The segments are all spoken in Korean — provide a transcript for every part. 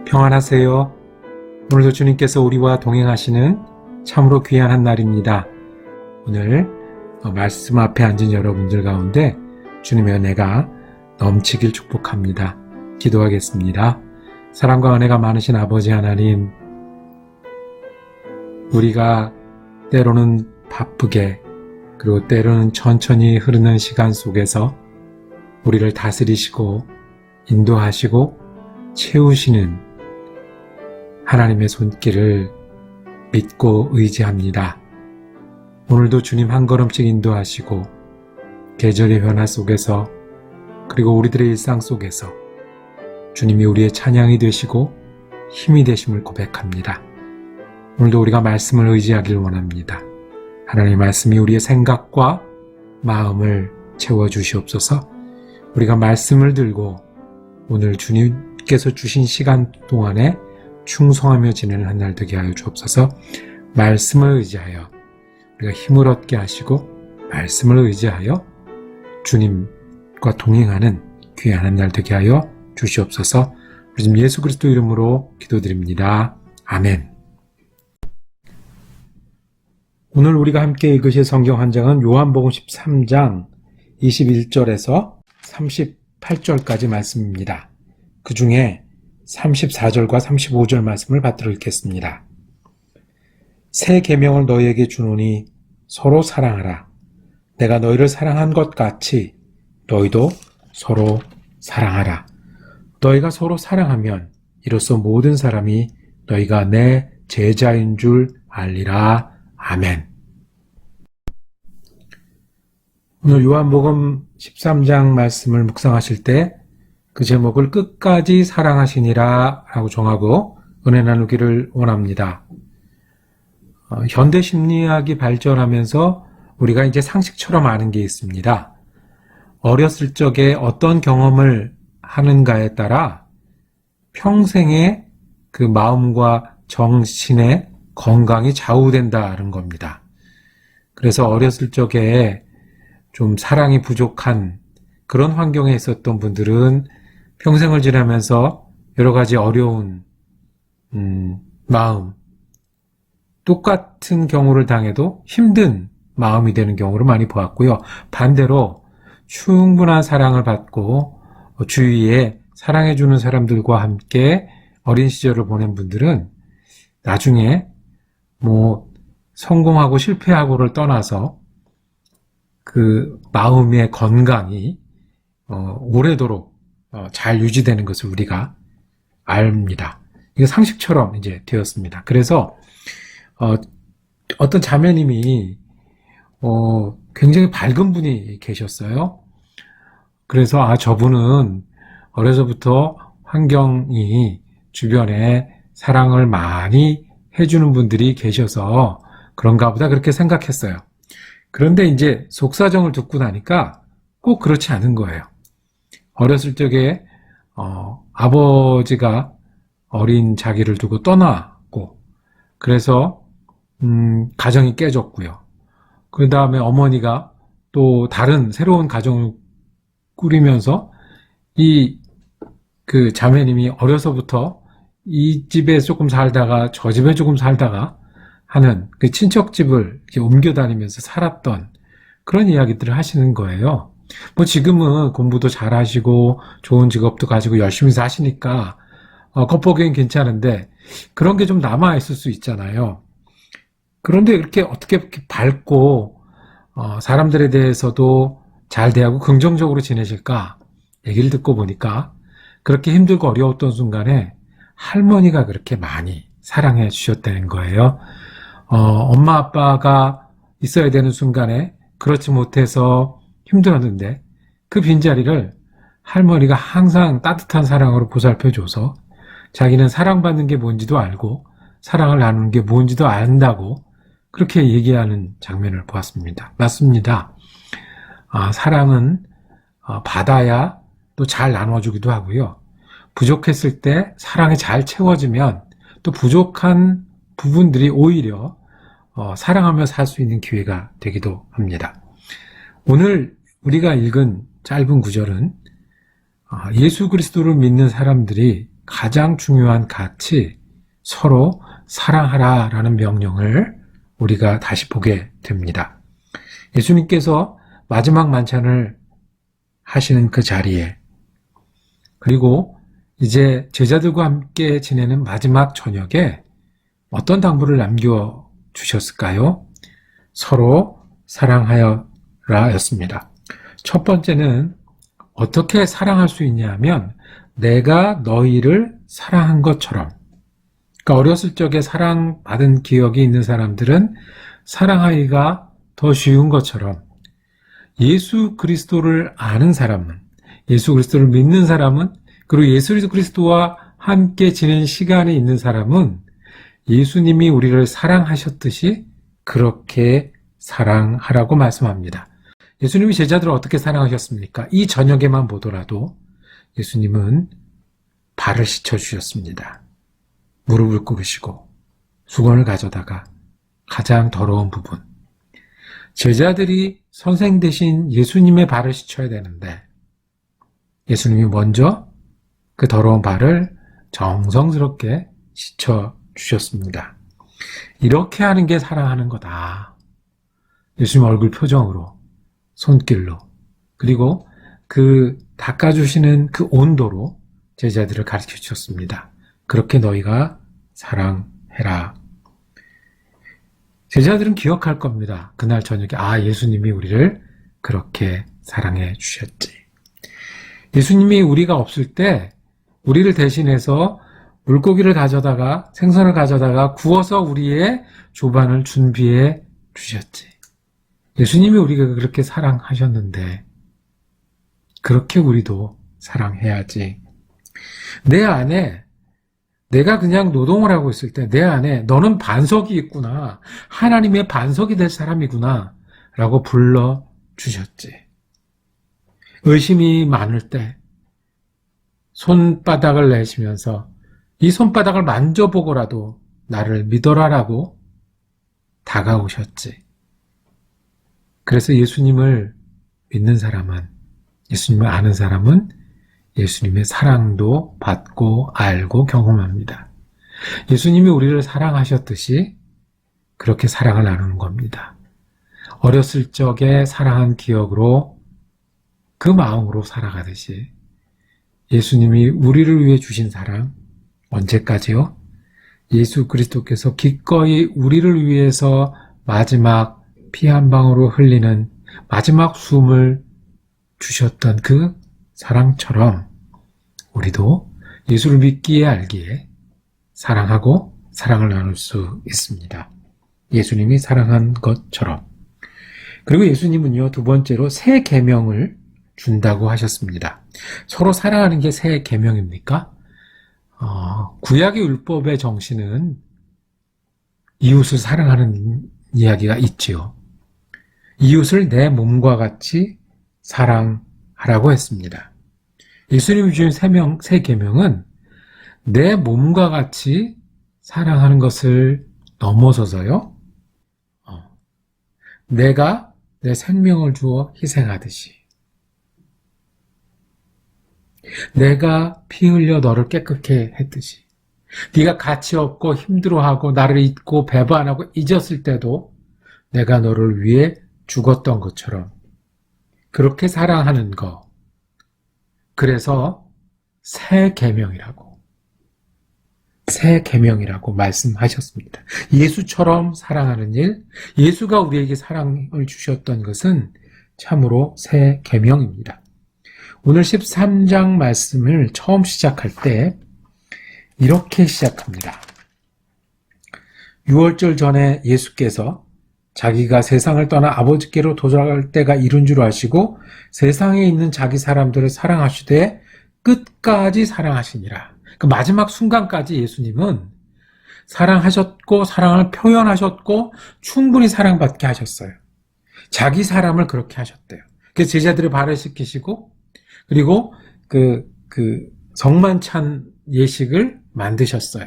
평안하세요. 오늘도 주님께서 우리와 동행하시는 참으로 귀한 한 날입니다. 오늘 말씀 앞에 앉은 여러분들 가운데 주님의 은혜가 넘치길 축복합니다. 기도하겠습니다. 사랑과 은혜가 많으신 아버지 하나님, 우리가 때로는 바쁘게 그리고 때로는 천천히 흐르는 시간 속에서 우리를 다스리시고 인도하시고 채우시는 하나님의 손길을 믿고 의지합니다. 오늘도 주님 한 걸음씩 인도하시고 계절의 변화 속에서 그리고 우리들의 일상 속에서 주님이 우리의 찬양이 되시고 힘이 되심을 고백합니다. 오늘도 우리가 말씀을 의지하길 원합니다. 하나님의 말씀이 우리의 생각과 마음을 채워주시옵소서. 우리가 말씀을 들고 오늘 주님께서 주신 시간 동안에 충성하며 지내는 한 날 되게 하여 주옵소서. 말씀을 의지하여 우리가 힘을 얻게 하시고 말씀을 의지하여 주님과 동행하는 귀한 한 날 되게 하여 주시옵소서. 우리 지금 예수 그리스도 이름으로 기도드립니다. 아멘. 오늘 우리가 함께 읽으실 성경 한 장은 요한복음 13장 21절에서 38절까지 말씀입니다. 그 중에 34절과 35절 말씀을 받들어 읽겠습니다. 새 계명을 너희에게 주노니 서로 사랑하라. 내가 너희를 사랑한 것 같이 너희도 서로 사랑하라. 너희가 서로 사랑하면 이로써 모든 사람이 너희가 내 제자인 줄 알리라. 아멘. 오늘 요한복음 13장 말씀을 묵상하실 때 그 제목을 끝까지 사랑하시니라 라고 정하고 은혜 나누기를 원합니다. 현대 심리학이 발전하면서 우리가 이제 상식처럼 아는 게 있습니다. 어렸을 적에 어떤 경험을 하는가에 따라 평생의 그 마음과 정신의 건강이 좌우된다는 겁니다. 그래서 어렸을 적에 좀 사랑이 부족한 그런 환경에 있었던 분들은 평생을 지나면서 여러 가지 어려운 마음, 똑같은 경우를 당해도 힘든 마음이 되는 경우를 많이 보았고요. 반대로 충분한 사랑을 받고 주위에 사랑해주는 사람들과 함께 어린 시절을 보낸 분들은 나중에 성공하고 실패하고를 떠나서 그 마음의 건강이 오래도록 잘 유지되는 것을 우리가 압니다. 이게 상식처럼 이제 되었습니다. 그래서 어떤 자매님이 굉장히 밝은 분이 계셨어요. 그래서 저분은 어려서부터 환경이 주변에 사랑을 많이 해주는 분들이 계셔서 그런가 보다 그렇게 생각했어요. 그런데 이제 속사정을 듣고 나니까 꼭 그렇지 않은 거예요. 어렸을 적에 아버지가 어린 자기를 두고 떠나고 그래서 가정이 깨졌고요. 그 다음에 어머니가 또 다른 새로운 가정을 꾸리면서 그 자매님이 어려서부터 이 집에 조금 살다가 저 집에 조금 살다가 하는 그 친척집을 이렇게 옮겨 다니면서 살았던 그런 이야기들을 하시는 거예요. 지금은 공부도 잘 하시고 좋은 직업도 가지고 열심히 사시니까 겉보기엔 괜찮은데 그런 게 좀 남아있을 수 있잖아요. 그런데 이렇게 어떻게 밝고 사람들에 대해서도 잘 대하고 긍정적으로 지내실까 얘기를 듣고 보니까 그렇게 힘들고 어려웠던 순간에 할머니가 그렇게 많이 사랑해 주셨다는 거예요. 엄마 아빠가 있어야 되는 순간에 그렇지 못해서 힘들었는데 그 빈자리를 할머니가 항상 따뜻한 사랑으로 보살펴줘서 자기는 사랑받는 게 뭔지도 알고 사랑을 나누는 게 뭔지도 안다고 그렇게 얘기하는 장면을 보았습니다. 맞습니다. 사랑은 받아야 또 잘 나눠주기도 하고요. 부족했을 때 사랑이 잘 채워지면 또 부족한 부분들이 오히려 사랑하며 살 수 있는 기회가 되기도 합니다. 오늘 우리가 읽은 짧은 구절은 예수 그리스도를 믿는 사람들이 가장 중요한 가치, 서로 사랑하라라는 명령을 우리가 다시 보게 됩니다. 예수님께서 마지막 만찬을 하시는 그 자리에, 그리고 이제 제자들과 함께 지내는 마지막 저녁에 어떤 당부를 남겨주셨을까요? 서로 사랑하여라 였습니다. 첫 번째는 어떻게 사랑할 수 있냐면 내가 너희를 사랑한 것처럼. 그러니까 어렸을 적에 사랑받은 기억이 있는 사람들은 사랑하기가 더 쉬운 것처럼 예수 그리스도를 아는 사람은, 예수 그리스도를 믿는 사람은, 그리고 예수 그리스도와 함께 지낸 시간이 있는 사람은 예수님이 우리를 사랑하셨듯이 그렇게 사랑하라고 말씀합니다. 예수님이 제자들을 어떻게 사랑하셨습니까? 이 저녁에만 보더라도 예수님은 발을 씻어주셨습니다. 무릎을 꿇으시고 수건을 가져다가 가장 더러운 부분, 제자들이 선생 대신 예수님의 발을 씻어야 되는데 예수님이 먼저 그 더러운 발을 정성스럽게 씻어주셨습니다. 이렇게 하는 게 사랑하는 거다. 예수님 얼굴 표정으로, 손길로, 그리고 그 닦아주시는 그 온도로 제자들을 가르쳐 주셨습니다. 그렇게 너희가 사랑해라. 제자들은 기억할 겁니다. 그날 저녁에 예수님이 우리를 그렇게 사랑해 주셨지. 예수님이 우리가 없을 때 우리를 대신해서 물고기를 가져다가, 생선을 가져다가 구워서 우리의 조반을 준비해 주셨지. 예수님이 우리가 그렇게 사랑하셨는데 그렇게 우리도 사랑해야지. 내 안에, 내가 그냥 노동을 하고 있을 때 내 안에 너는 반석이 있구나, 하나님의 반석이 될 사람이구나 라고 불러주셨지. 의심이 많을 때 손바닥을 내시면서 이 손바닥을 만져보고라도 나를 믿어라라고 다가오셨지. 그래서 예수님을 믿는 사람은, 예수님을 아는 사람은 예수님의 사랑도 받고 알고 경험합니다. 예수님이 우리를 사랑하셨듯이 그렇게 사랑을 나누는 겁니다. 어렸을 적에 사랑한 기억으로 그 마음으로 살아가듯이 예수님이 우리를 위해 주신 사랑, 언제까지요? 예수 그리스도께서 기꺼이 우리를 위해서 마지막 피 한 방울로 흘리는 마지막 숨을 주셨던 그 사랑처럼 우리도 예수를 믿기에 알기에 사랑하고 사랑을 나눌 수 있습니다. 예수님이 사랑한 것처럼. 그리고 예수님은요, 두 번째로 새 계명을 준다고 하셨습니다. 서로 사랑하는 게 새 계명입니까? 구약의 율법의 정신은 이웃을 사랑하는 이야기가 있지요. 이웃을 내 몸과 같이 사랑하라고 했습니다. 예수님이 주신 새 계명은 내 몸과 같이 사랑하는 것을 넘어서서요, 내가 내 생명을 주어 희생하듯이, 내가 피 흘려 너를 깨끗게 했듯이, 네가 가치 없고 힘들어하고 나를 잊고 배반하고 잊었을 때도 내가 너를 위해 죽었던 것처럼 그렇게 사랑하는 것. 그래서 새 계명이라고 말씀하셨습니다. 예수처럼 사랑하는 일, 예수가 우리에게 사랑을 주셨던 것은 참으로 새 계명입니다. 오늘 13장 말씀을 처음 시작할 때 이렇게 시작합니다. 6월절 전에 예수께서 자기가 세상을 떠나 아버지께로 도달할 때가 이른 줄 아시고 세상에 있는 자기 사람들을 사랑하시되 끝까지 사랑하시니라. 그 마지막 순간까지 예수님은 사랑하셨고 사랑을 표현하셨고 충분히 사랑받게 하셨어요. 자기 사람을 그렇게 하셨대요. 그래서 제자들의 발을 씻기시고, 그리고 그 성만찬 예식을 만드셨어요.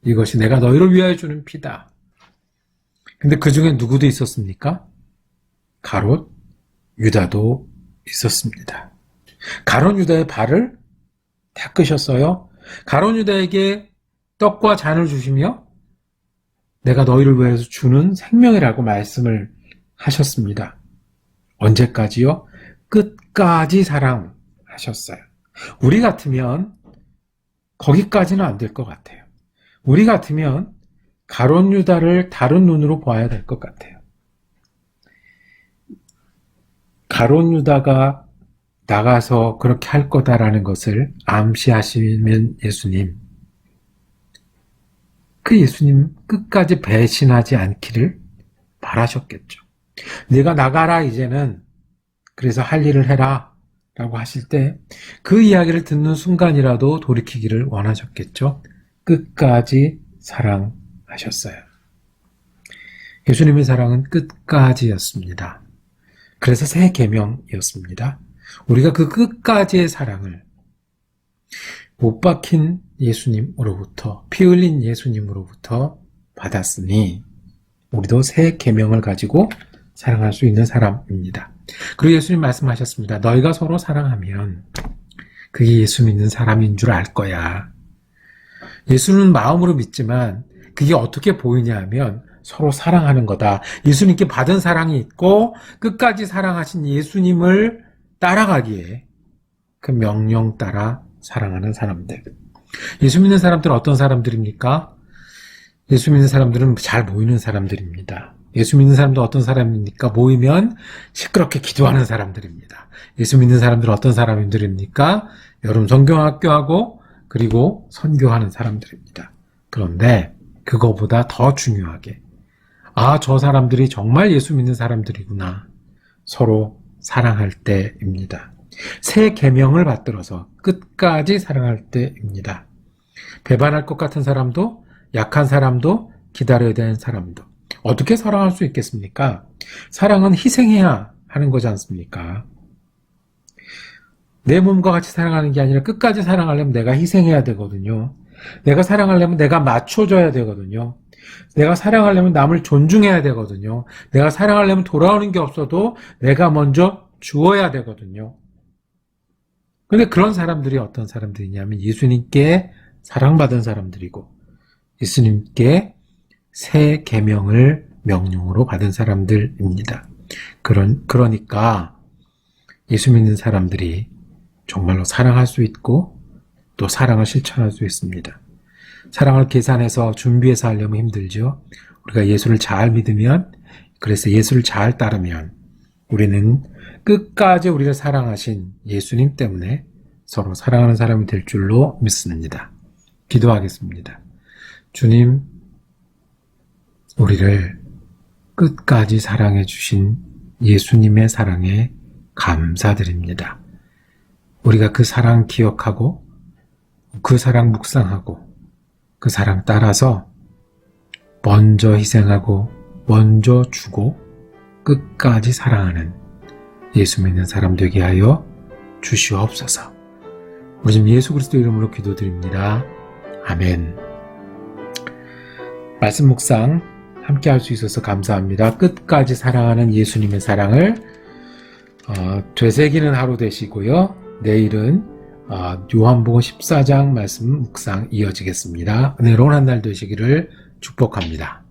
이것이 내가 너희를 위하여 주는 피다. 근데 그 중에 누구도 있었습니까? 가롯 유다도 있었습니다. 가롯 유다의 발을 닦으셨어요. 가룟 유다에게 떡과 잔을 주시며 내가 너희를 위해서 주는 생명이라고 말씀을 하셨습니다. 언제까지요? 끝까지 사랑하셨어요. 우리 같으면 거기까지는 안 될 것 같아요. 우리 같으면 가룟 유다를 다른 눈으로 봐야 될 것 같아요. 가룟 유다가 나가서 그렇게 할 거다라는 것을 암시하시면 예수님, 그 예수님 끝까지 배신하지 않기를 바라셨겠죠. 네가 나가라 이제는, 그래서 할 일을 해라 라고 하실 때 그 이야기를 듣는 순간이라도 돌이키기를 원하셨겠죠. 끝까지 사랑하셨어요. 예수님의 사랑은 끝까지였습니다. 그래서 새 계명이었습니다. 우리가 그 끝까지의 사랑을 못 박힌 예수님으로부터, 피 흘린 예수님으로부터 받았으니 우리도 새 계명을 가지고 사랑할 수 있는 사람입니다. 그리고 예수님 말씀하셨습니다. 너희가 서로 사랑하면 그게 예수 믿는 사람인 줄 알 거야. 예수는 마음으로 믿지만 그게 어떻게 보이냐 하면 서로 사랑하는 거다. 예수님께 받은 사랑이 있고 끝까지 사랑하신 예수님을 따라가기에 그 명령 따라 사랑하는 사람들. 예수 믿는 사람들은 어떤 사람들입니까? 예수 믿는 사람들은 잘 모이는 사람들입니다. 예수 믿는 사람들 어떤 사람입니까? 모이면 시끄럽게 기도하는 사람들입니다. 예수 믿는 사람들은 어떤 사람들입니까? 여름 성경학교하고 그리고 선교하는 사람들입니다. 그런데 그거보다 더 중요하게 저 사람들이 정말 예수 믿는 사람들이구나. 서로 사랑할 때입니다. 새 계명을 받들어서 끝까지 사랑할 때입니다. 배반할 것 같은 사람도, 약한 사람도, 기다려야 되는 사람도 어떻게 사랑할 수 있겠습니까? 사랑은 희생해야 하는 거지 않습니까? 내 몸과 같이 사랑하는 게 아니라 끝까지 사랑하려면 내가 희생해야 되거든요. 내가 사랑하려면 내가 맞춰줘야 되거든요. 내가 사랑하려면 남을 존중해야 되거든요. 내가 사랑하려면 돌아오는 게 없어도 내가 먼저 주어야 되거든요. 근데 그런 사람들이 어떤 사람들이냐면 예수님께 사랑받은 사람들이고 예수님께 새 계명을 명령으로 받은 사람들입니다. 그러니까 예수 믿는 사람들이 정말로 사랑할 수 있고 또 사랑을 실천할 수 있습니다. 사랑을 계산해서 준비해서 하려면 힘들죠. 우리가 예수를 잘 믿으면, 그래서 예수를 잘 따르면 우리는 끝까지 우리를 사랑하신 예수님 때문에 서로 사랑하는 사람이 될 줄로 믿습니다. 기도하겠습니다. 주님, 우리를 끝까지 사랑해 주신 예수님의 사랑에 감사드립니다. 우리가 그 사랑 기억하고 그 사랑 묵상하고 그 사랑 따라서 먼저 희생하고 먼저 주고 끝까지 사랑하는 예수 믿는 사람 되게 하여 주시옵소서. 우리 지금 예수 그리스도 이름으로 기도드립니다. 아멘. 말씀 묵상 함께 할 수 있어서 감사합니다. 끝까지 사랑하는 예수님의 사랑을 되새기는 하루 되시고요. 내일은 요한복음 14장 말씀 묵상 이어지겠습니다. 은혜로운 한 날 되시기를 축복합니다.